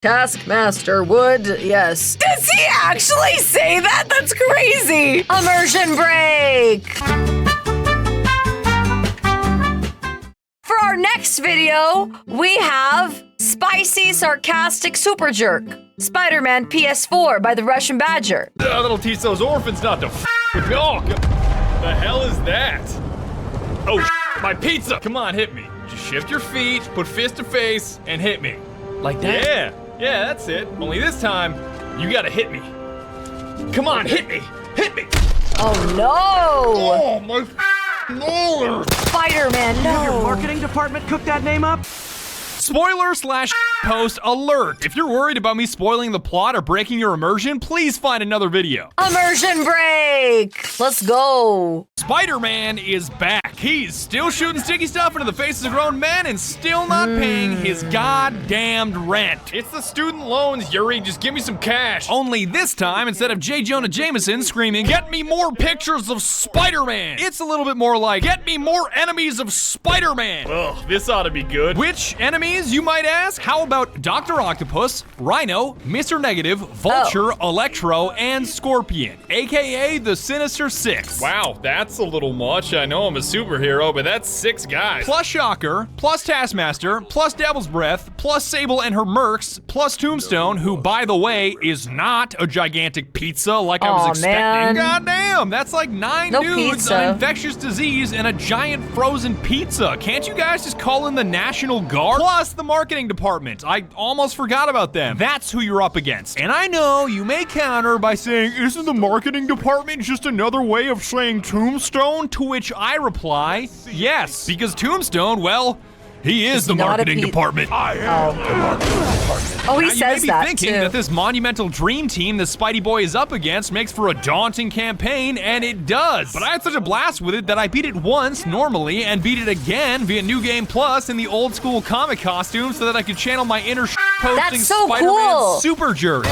Taskmaster would, yes. Does he actually say that? That's crazy. Immersion break. For our next video, we have Spicy Sarcastic Superjerk. Spider-Man PS4 by the RussianBadger. That'll teach those orphans not to with me. Oh, the hell is that? Oh, my pizza! Come on, hit me. Just shift your feet, put fist to face, and hit me. Like that? Yeah, that's it. Only this time, you gotta hit me. Come on, hit me! Hit me! Oh no! Oh, my molar! Spider-Man, no! Your marketing department cooked that name up? Spoiler/post alert. If you're worried about me spoiling the plot or breaking your immersion, please find another video. Immersion break! Let's go! Spider-Man is back. He's still shooting sticky stuff into the faces of grown men and still not paying his goddamned rent. It's the student loans, Yuri. Just give me some cash. Only this time, instead of J. Jonah Jameson screaming, "Get me more pictures of Spider-Man," it's a little bit more like, "Get me more enemies of Spider-Man." Ugh, this ought to be good. Which enemies, you might ask? How about Dr. Octopus, Rhino, Mr. Negative, Vulture, Electro, and Scorpion, aka the Sinister Six? Wow, that's a little much. I know I'm a superhero, but that's 6 guys. Plus Shocker, plus Taskmaster, plus Devil's Breath, plus Sable and her mercs, plus Tombstone, who, by the way, is not a gigantic pizza like I was expecting. Man. Goddamn, that's like 9 No dudes, pizza. an infectious disease, and a giant frozen pizza. Can't you guys just call in the National Guard? Plus the marketing department. I almost forgot about them. That's who you're up against. And I know you may counter by saying, "Isn't the marketing department just another way of saying Tombstone?" To which I reply, yes, because Tombstone, well, he is the not a marketing department. I am the marketing department. Oh, he Now, says you may be that thinking too. that this monumental dream team that Spidey Boy is up against makes for a daunting campaign, and it does. But I had such a blast with it that I beat it once normally and beat it again via New Game Plus in the old school comic costume so that I could channel my inner posting That's so Spider-Man cool. Superjerk.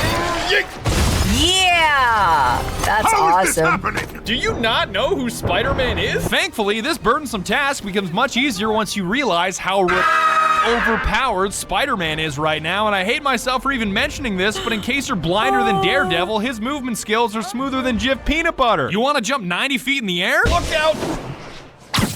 Yeah! That's awesome. Do you not know who Spider-Man is? Thankfully, this burdensome task becomes much easier once you realize how overpowered Spider-Man is right now, and I hate myself for even mentioning this, but in case you're blinder than Daredevil, his movement skills are smoother than Jif peanut butter. You want to jump 90 feet in the air? Look out!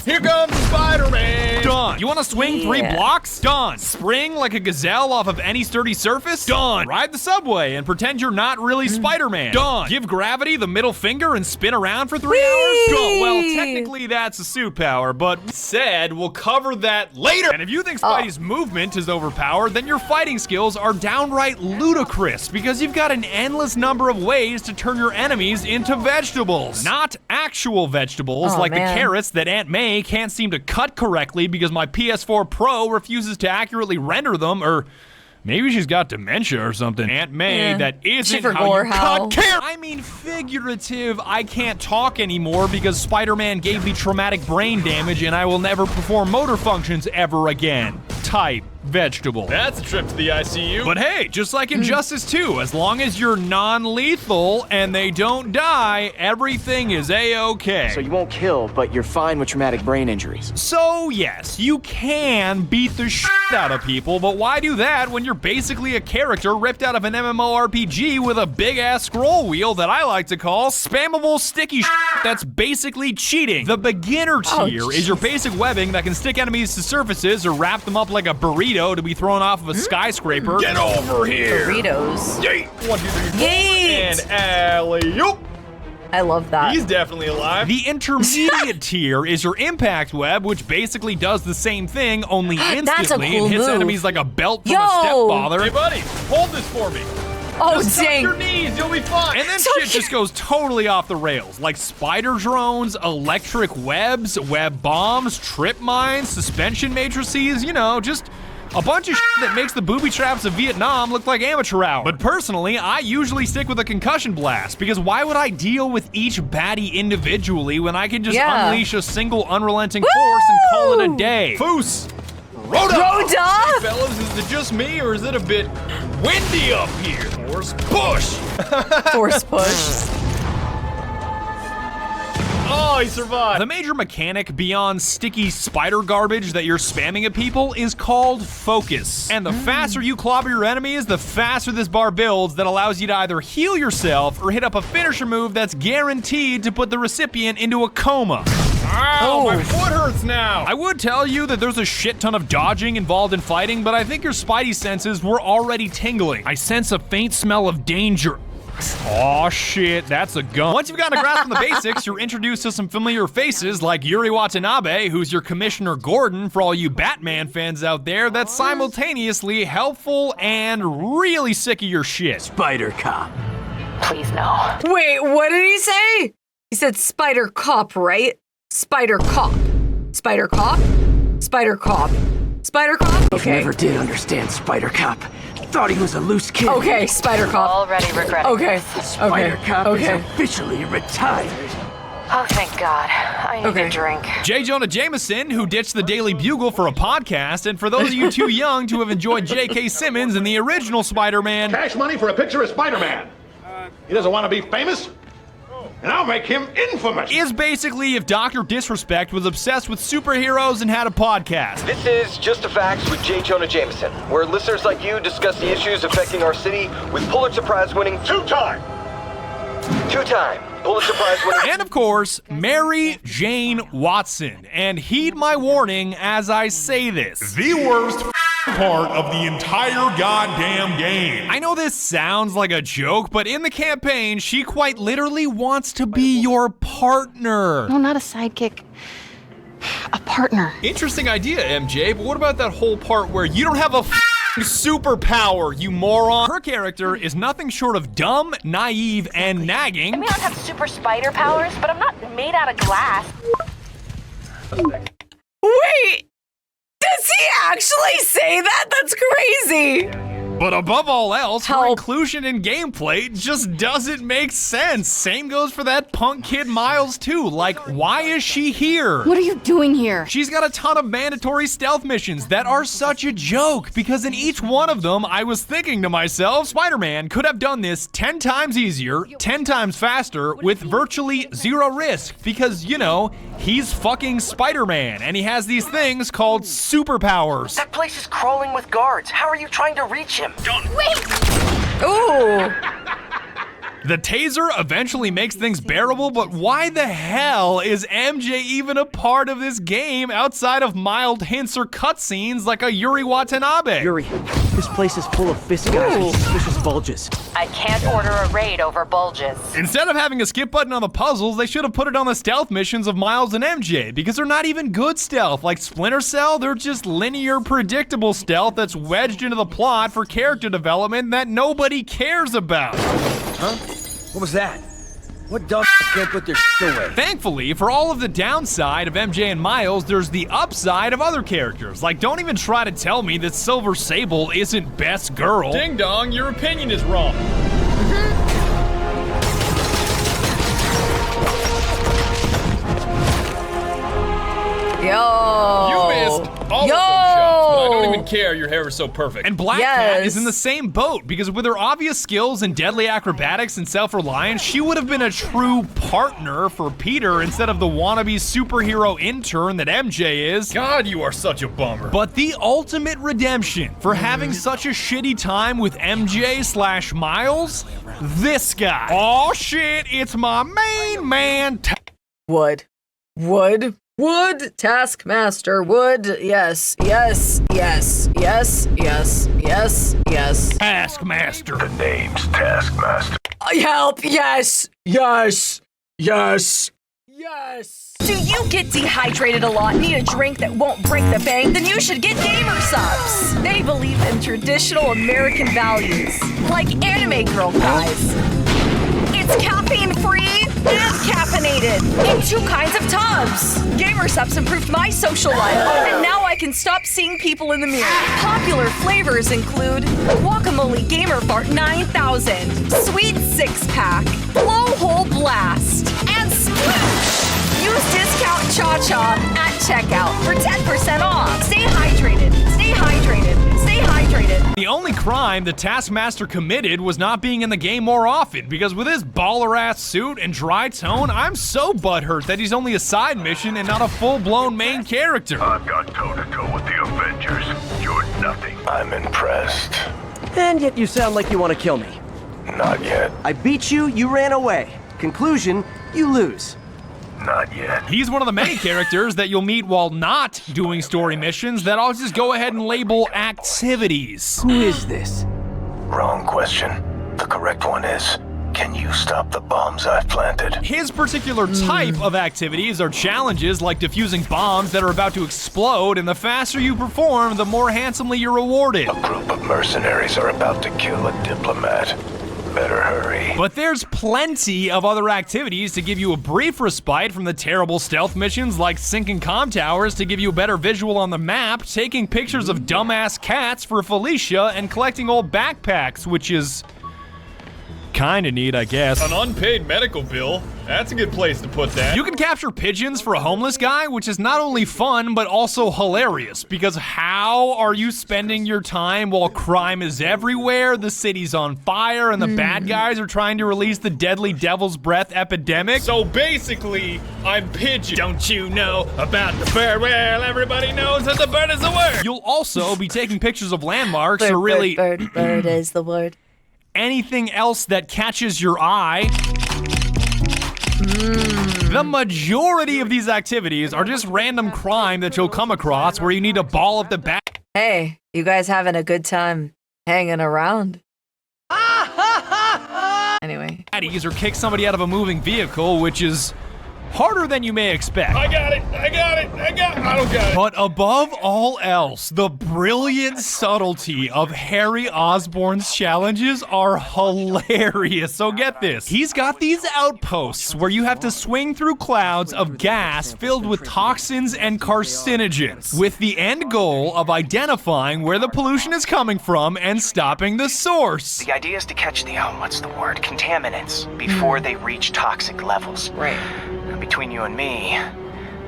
Here comes Spider-Man! Done. You want to swing 3 blocks? Done. Spring like a gazelle off of any sturdy surface? Done. Ride the subway and pretend you're not really Spider-Man? Done. Give gravity the middle finger and spin around for 3 hours? Done. Well, technically that's a suit power, but said we'll cover that later. And if you think Spidey's movement is overpowered, then your fighting skills are downright ludicrous because you've got an endless number of ways to turn your enemies into vegetables. Not actual vegetables like the carrots that Aunt May can't seem to cut correctly because my PS4 Pro refuses to accurately render them, or maybe she's got dementia or something. Aunt May, that isn't how you cut carrots. I mean figurative. I can't talk anymore because Spider-Man gave me traumatic brain damage and I will never perform motor functions ever again. Type vegetable. That's a trip to the ICU. But hey, just like Injustice 2, as long as you're non-lethal and they don't die, everything is A-okay. So you won't kill, but you're fine with traumatic brain injuries. So yes, you can beat the shit out of people, but why do that when you're basically a character ripped out of an MMORPG with a big-ass scroll wheel that I like to call spammable sticky shit that's basically cheating? The beginner tier is your basic webbing that can stick enemies to surfaces or wrap them up like a burrito to be thrown off of a skyscraper. Get over here! Burritos. Yeet! 1, 2, 3, 4, Yeet! and alley-oop! I love that. He's definitely alive. The intermediate tier is your impact web, which basically does the same thing, only instantly, and hits enemies like a belt from a stepfather. Hey buddy, hold this for me. Oh, just dang. your knees, you'll be fine. And then shit just goes totally off the rails, like spider drones, electric webs, web bombs, trip mines, suspension matrices, you know, just a bunch of shit that makes the booby traps of Vietnam look like amateur hour. But personally, I usually stick with a concussion blast, because why would I deal with each baddie individually when I can just unleash a single unrelenting force and call it a day? Foos! Rhoda! Rhoda! Hey fellas, is it just me or is it a bit windy up here? Force push! Force push. Oh, he survived. The major mechanic beyond sticky spider garbage that you're spamming at people is called focus. And the faster you clobber your enemies, the faster this bar builds that allows you to either heal yourself or hit up a finisher move that's guaranteed to put the recipient into a coma. Ow, my foot hurts now. I would tell you that there's a shit ton of dodging involved in fighting, but I think your spidey senses were already tingling. I sense a faint smell of danger. Aw, shit, that's a gun. Once you've gotten a grasp on the basics, you're introduced to some familiar faces like Yuri Watanabe, who's your Commissioner Gordon for all you Batman fans out there, that's simultaneously helpful and really sick of your shit. Spider Cop. Please no. Wait, what did he say? He said Spider Cop, right? Spider Cop. Spider Cop? Spider Cop. Spider Cop? Okay. Never did understand Spider Cop. Thought he was a loose kid. Okay, Spider Cop. Already regretting Okay. this. Spider Cop is Okay. officially retired. Oh, thank God. I need Okay. a drink. J. Jonah Jameson, who ditched the Daily Bugle for a podcast, and for those of you too young to have enjoyed J.K. Simmons in the original Spider-Man. Cash money for a picture of Spider-Man. He doesn't want to be famous, and I'll make him infamous. Is basically if Dr. Disrespect was obsessed with superheroes and had a podcast. This is Just the Facts with J. Jonah Jameson, where listeners like you discuss the issues affecting our city with Pulitzer Prize winning two-time Pulitzer Prize winning. And of course, Mary Jane Watson. And heed my warning as I say this. The worst part of the entire goddamn game. I know this sounds like a joke, but in the campaign, she quite literally wants to be your partner. No, not a sidekick. A partner. Interesting idea, MJ, but what about that whole part where you don't have a superpower, you moron? Her character is nothing short of dumb, naive, and nagging. I may not have super spider powers, but I'm not made out of glass. Wait! Does he actually say that? That's crazy! But above all else, her Help. inclusion in gameplay just doesn't make sense. Same goes for that punk kid Miles too. Like, why is she here? What are you doing here? She's got a ton of mandatory stealth missions that are such a joke, because in each one of them, I was thinking to myself, Spider-Man could have done this 10 times easier, 10 times faster, with virtually zero risk, because, you know, he's fucking Spider-Man, and he has these things called superpowers. That place is crawling with guards. How are you trying to reach him? Ooh! The taser eventually makes things bearable, but why the hell is MJ even a part of this game outside of mild hints or cutscenes like a Yuri Watanabe? Yuri, this place is full of fist guys with suspicious bulges. I can't order a raid over bulges. Instead of having a skip button on the puzzles, they should have put it on the stealth missions of Miles and MJ, because they're not even good stealth. Like Splinter Cell, they're just linear, predictable stealth that's wedged into the plot for character development that nobody cares about. Huh? What was that? What dumb can't put their shit away? Thankfully, for all of the downside of MJ and Miles, there's the upside of other characters. Like, don't even try to tell me that Silver Sable isn't best girl. Ding dong, your opinion is wrong. Yo! You missed all of those shots, but I don't even care. Your hair is so perfect. And Black Cat is in the same boat, because with her obvious skills in deadly acrobatics and self-reliance, she would have been a true partner for Peter instead of the wannabe superhero intern that MJ is. God, you are such a bummer. But the ultimate redemption for having such a shitty time with MJ/Miles? This guy. Oh shit, it's my main man. Wood. Taskmaster, Wood, yes. Taskmaster. The name's Taskmaster. Help, yes. Do you get dehydrated a lot, need a drink that won't break the bank? Then you should get Gamersupps. They believe in traditional American values, like anime girl guys. It's caffeine-free and caffeinated in 2 kinds of tubs. Gamersupps improved my social life, and now I can stop seeing people in the mirror. Popular flavors include Guacamole Gamer Fart 9000, Sweet 6-Pack, Blowhole Blast, and Sploosh. Use discount ChaCha at checkout for 10% off. Stay hydrated. it. The only crime the Taskmaster committed was not being in the game more often, because with his baller-ass suit and dry tone, I'm so butthurt that he's only a side mission and not a full-blown main character. I've got toe-to-toe with the Avengers. You're nothing. I'm impressed. And yet you sound like you want to kill me. Not yet. I beat you, you ran away. Conclusion, you lose. Not yet. He's one of the many characters that you'll meet while not doing story missions that I'll just go ahead and label activities. Who is this? Wrong question. The correct one is, can you stop the bombs I've planted? His particular type of activities are challenges like defusing bombs that are about to explode, and the faster you perform, the more handsomely you're rewarded. A group of mercenaries are about to kill a diplomat. Better hurry. But there's plenty of other activities to give you a brief respite from the terrible stealth missions like sinking comm towers to give you a better visual on the map, taking pictures of dumbass cats for Felicia, and collecting old backpacks, which is kinda neat, I guess. An unpaid medical bill? That's a good place to put that. You can capture pigeons for a homeless guy, which is not only fun, but also hilarious, because how are you spending your time while crime is everywhere, the city's on fire, and the bad guys are trying to release the deadly devil's breath epidemic? So basically, I'm pigeon. Don't you know about the bird? Well, everybody knows that the bird is the word. You'll also be taking pictures of landmarks, or really... Bird is the word. Anything else that catches your eye. The majority of these activities are just random crime that you'll come across where you need to ball up the back. Hey, you guys having a good time hanging around? Anyway. Or kick somebody out of a moving vehicle, which is harder than you may expect. I got it. I don't got it. But above all else, the brilliant subtlety of Harry Osborn's challenges are hilarious. So get this. He's got these outposts where you have to swing through clouds of gas filled with toxins and carcinogens, with the end goal of identifying where the pollution is coming from and stopping the source. The idea is to catch the, contaminants before they reach toxic levels. Right. Between you and me,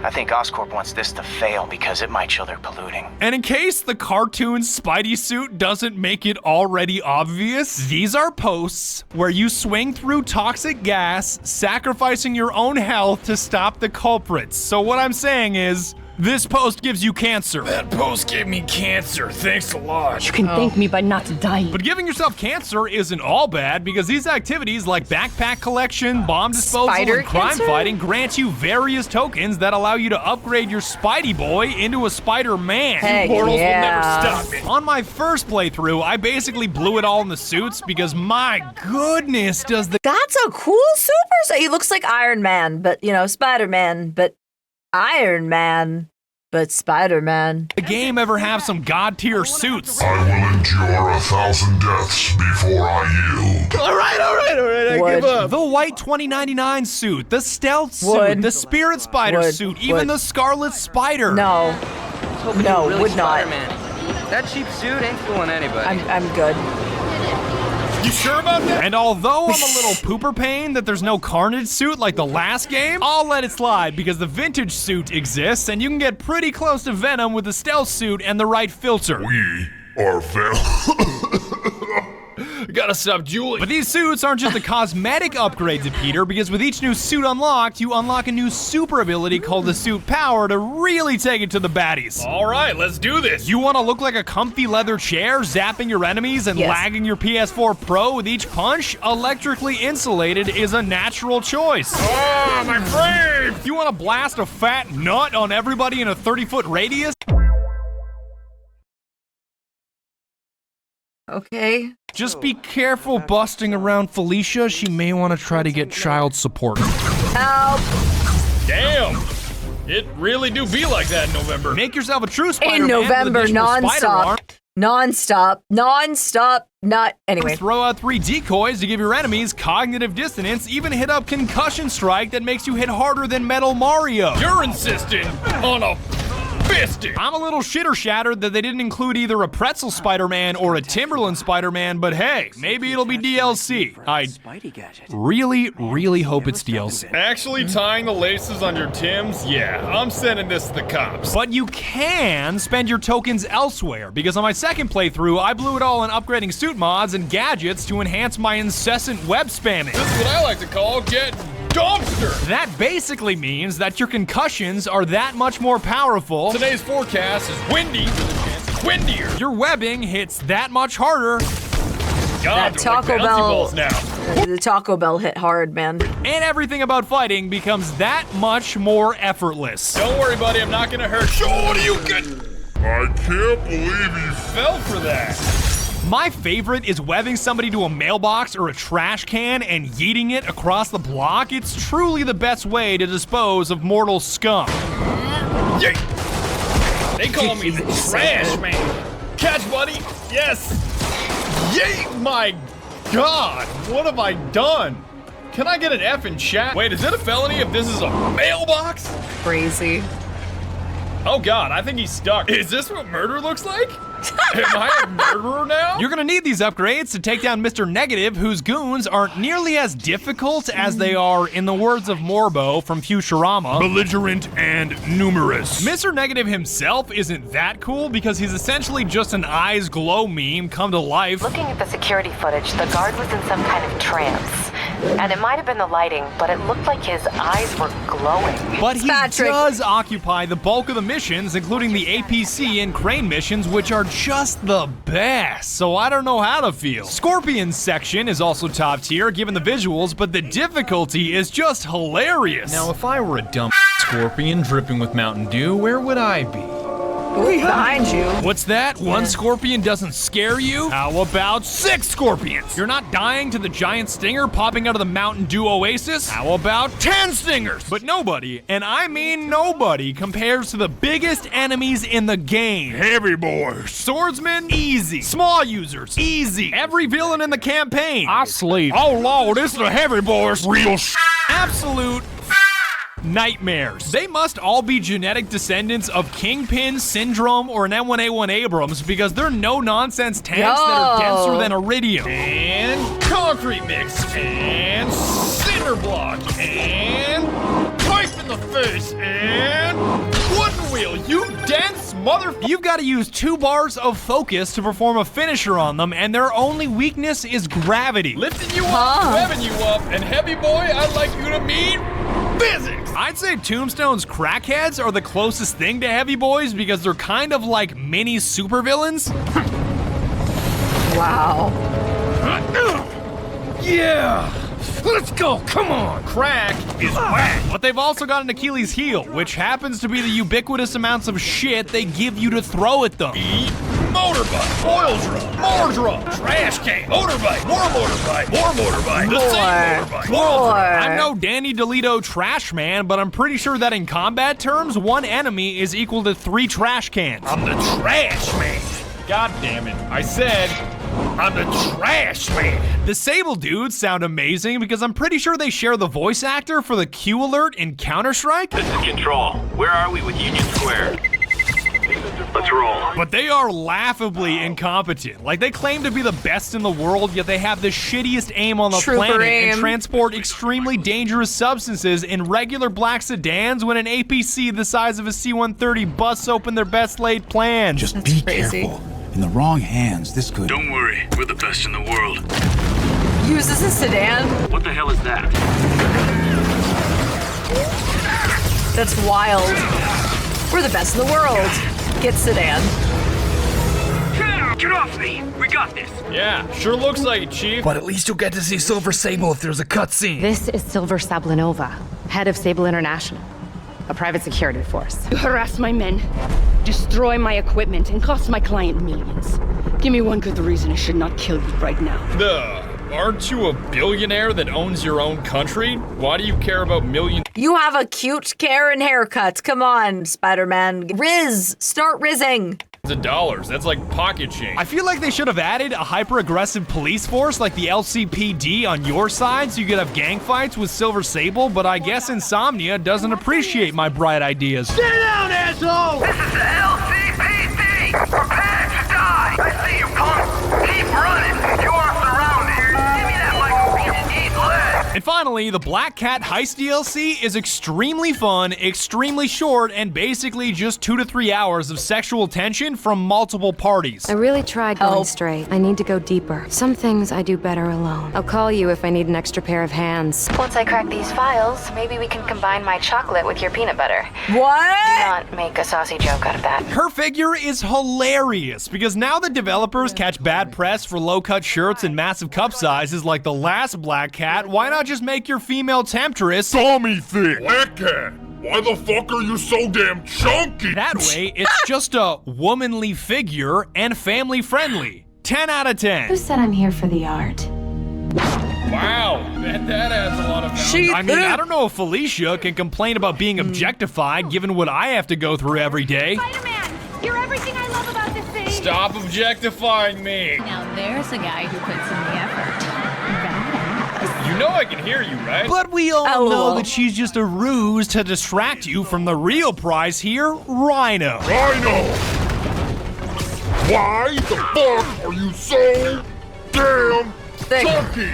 I think Oscorp wants this to fail because it might show they're polluting. And in case the cartoon Spidey suit doesn't make it already obvious, these are posts where you swing through toxic gas, sacrificing your own health to stop the culprits. So what I'm saying is, this post gives you cancer. That post gave me cancer. Thanks a lot. You can thank me by not dying. But giving yourself cancer isn't all bad, because these activities like backpack collection, bomb disposal, and crime fighting grant you various tokens that allow you to upgrade your Spidey boy into a Spider-Man. Heck Portals yeah. will never stop me. On my first playthrough, I basically blew it all in the suits because my goodness does the— That's a cool super. He looks like Iron Man, but Spider-Man, but Iron Man, but Spider-Man. The game ever have some god-tier suits? I will endure 1,000 deaths before I yield. All right, I give up. The white 2099 suit, the stealth suit, the spirit spider suit, even the Scarlet Spider. No, really would not. Spider-Man. That cheap suit ain't fooling anybody. I'm good. You sure about that? And although I'm a little pooper pain that there's no Carnage suit like the last game, I'll let it slide because the vintage suit exists and you can get pretty close to Venom with the stealth suit and the right filter. We are Gotta stop dueling. But these suits aren't just a cosmetic upgrade to Peter, because with each new suit unlocked, you unlock a new super ability called the Suit Power to really take it to the baddies. All right, let's do this. You want to look like a comfy leather chair, zapping your enemies and lagging your PS4 Pro with each punch? Electrically insulated is a natural choice. Oh, my brain! You want to blast a fat nut on everybody in a 30-foot radius? Okay. Just be careful busting around Felicia. She may want to try to get child support. Help! Damn! It really do be like that in November. Make yourself a true Spider-Man. In November, non-stop, not anyway. Throw out 3 decoys to give your enemies cognitive dissonance, even hit up Concussion Strike that makes you hit harder than Metal Mario. You're insisting on a fisted. I'm a little shitter shattered that they didn't include either a pretzel Spider-Man or a Timberland Spider-Man, but hey, maybe it'll be DLC. I really hope it's DLC. Actually tying the laces on your Tims? Yeah, I'm sending this to the cops. But you can spend your tokens elsewhere, because on my second playthrough, I blew it all on upgrading suit mods and gadgets to enhance my incessant web spamming. This is what I like to call getting dumpster. That basically means that your concussions are that much more powerful. Today's forecast is windy with a chance it's windier. Your webbing hits that much harder. God, that Taco Bell, the Taco Bell hit hard, man. And everything about fighting becomes that much more effortless. Don't worry, buddy, I'm not gonna hurt you. What do you get? I can't believe you fell for that. My favorite is webbing somebody to a mailbox or a trash can and yeeting it across the block. It's truly the best way to dispose of mortal scum. Yay! They call me the trash man. Catch, buddy. Yes. Yay! My God, what have I done? Can I get an F in chat? Wait, is it a felony if this is a mailbox? Crazy. Oh God, I think he's stuck. Is this what murder looks like? Am I a murderer now? You're gonna need these upgrades to take down Mr. Negative, whose goons aren't nearly as difficult as they are, in the words of Morbo from Futurama, belligerent and numerous. Mr. Negative himself isn't that cool because he's essentially just an eyes glow meme come to life. Looking at the security footage, the guard was in some kind of trance. And it might have been the lighting, but it looked like his eyes were glowing. But he does occupy the bulk of the missions, including the APC and Crane missions, which are just the best, so I don't know how to feel. Scorpion's section is also top tier given the visuals, but the difficulty is just hilarious. Now, if I were a dumb scorpion dripping with Mountain Dew, where would I be? Behind you. What's that? Yeah. One scorpion doesn't scare you? How about 6 scorpions? You're not dying to the giant stinger popping out of the Mountain Dew oasis? How about 10 stingers? But nobody, and I mean nobody, compares to the biggest enemies in the game. Heavy boys. Swordsmen? Easy. Small users? Easy. Every villain in the campaign? I sleep. Oh Lord, it's the heavy boys. Real absolute nightmares. They must all be genetic descendants of Kingpin, Syndrome, or an M1A1 Abrams because they're no-nonsense tanks that are denser than iridium. And concrete mix. And cinder block. And pipe in the face. And wooden wheel. You dense mother... You've got to use 2 bars of focus to perform a finisher on them, and their only weakness is gravity. Lifting you up, webbing you up, and heavy boy, I'd like you to meet... physics! I'd say Tombstone's crackheads are the closest thing to heavy boys because they're kind of like mini supervillains. Wow. Yeah! Let's go, come on! Crack is whack. But they've also got an Achilles heel, which happens to be the ubiquitous amounts of shit they give you to throw at them. Eat motorbike, oil drum, more drum, trash can, motorbike, more motorbike, more motorbike, the same motorbike, more. I'm no Danny DeLito trash man, but I'm pretty sure that in combat terms, 1 enemy is equal to 3 trash cans. I'm the trash man. God damn it. I said, I'm the trash man. The Sable dudes sound amazing because I'm pretty sure they share the voice actor for the Q alert in Counter-Strike. This is Control. Where are we with Union Square? Let's roll. But they are laughably incompetent. Like, they claim to be the best in the world, yet they have the shittiest aim on the planet and transport extremely dangerous substances in regular black sedans when an APC the size of a C-130 busts open their best laid plans. Just be careful. In the wrong hands, this could... Don't worry, we're the best in the world. Use this as a sedan? What the hell is that? That's wild. We're the best in the world. Get sedan. Get off me! We got this! Yeah, sure looks like it, Chief. But at least you'll get to see Silver Sable if there's a cutscene. This is Silver Sablinova, head of Sable International, a private security force. You harass my men, destroy my equipment, and cost my client millions. Give me one good reason I should not kill you right now. Aren't you a billionaire that owns your own country? Why do you care about millions? You have a cute Karen haircut. Come on, Spider-Man. Riz, start rizzing. of dollars. That's like pocket change. I feel like they should have added a hyper-aggressive police force like the LCPD on your side so you could have gang fights with Silver Sable, but I guess Insomnia doesn't appreciate my bright ideas. Sit down, asshole! This is the LCPD! Prepare to die! I see you, punk! Keep running! You are surrounded! Give me that microphone and eat lead! And finally, the Black Cat Heist DLC is extremely fun, extremely short, and basically just 2 to 3 hours of sexual tension from multiple parties. I really tried going straight. I need to go deeper. Some things I do better alone. I'll call you if I need an extra pair of hands. Once I crack these files, maybe we can combine my chocolate with your peanut butter. What? Do not make a saucy joke out of that. Her figure is hilarious because now the developers catch bad press for low-cut shirts and massive cup sizes like the last Black Cat. Why not just make your female temptress Tommy thick? Black Cat, why the fuck are you so damn chunky? That way, it's just a womanly figure and family friendly. 10 out of 10. Who said I'm here for the art? Wow, that adds a lot of value. I mean, I don't know if Felicia can complain about being objectified given what I have to go through every day. Spider-Man, you're everything I love about this thing. Stop objectifying me. Now there's a guy who puts in the effort. You know I can hear you, right? But we all know that she's just a ruse to distract you from the real prize here, Rhino. Rhino! Why the fuck are you so damn chunky?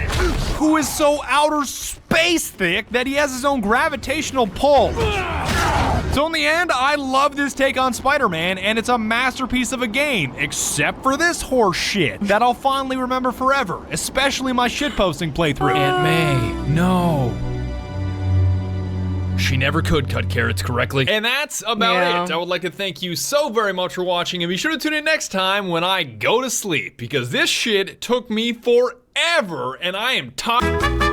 Who is so outer space thick that he has his own gravitational pull. So in the end, I love this take on Spider-Man, and it's a masterpiece of a game, except for this horse shit that I'll fondly remember forever, especially my shitposting playthrough. Aunt May, no. She never could cut carrots correctly. And that's about it. I would like to thank you so very much for watching, and be sure to tune in next time when I go to sleep, because this shit took me forever, and I am tired.